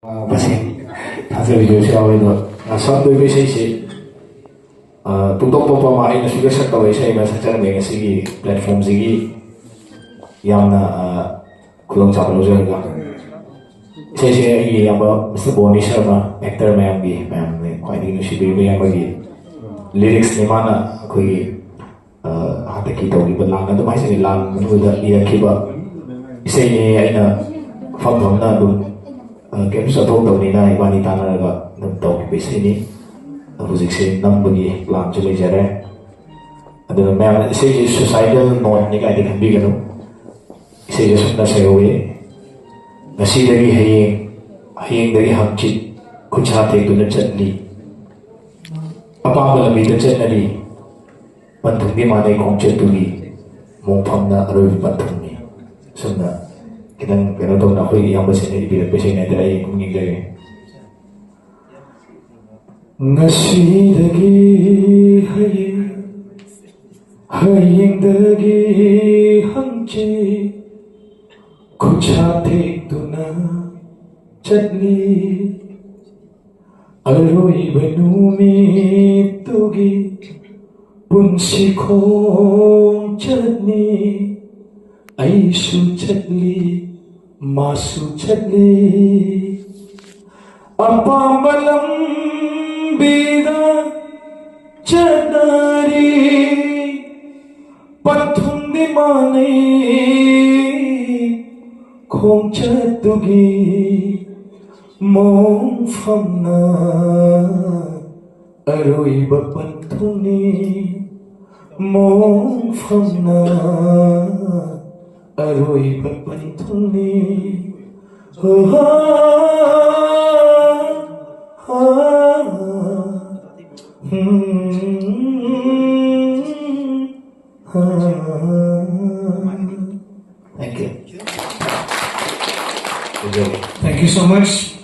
Masih hasil video siya itu. Asal tu bisa sih. Tutup apa main juga saya tahu saya masa cara dengan segi platform segi yang na kulung capal juga. Saya ini yang mesti bonus apa actor memang kau ini sih dulu yang bagi lyrics ni mana kau hati kita ini belang itu masih belang muda dia kiba. Saya ini ada faham na tu. Kaya sa tawag ni na iba ni Tana na nagtawag base ini music scene nang bagi lang cuma jere ada memang saya suicidal note ni kaya dikan bigano saya sudah saya we nasi dari hayeng dari hamcit kucate itu na chatli apa ang lebih tu chatli pantung di mana ikong chatuli mungpam na aroy pantung ni sunda kitang pinatong na ako yung basin na ibilang basin na dahil kung nilagay. Ngasidagi haying hangche kuchate tu na chatli aroy banumi tugi punsi kong chatni aisu chatli Masu chatli apa malam bida chatari pathum di mani khong chatugi mong famna aroi bapanthuni mong famna Aroy bapanthuni Thank you. Thank you so much.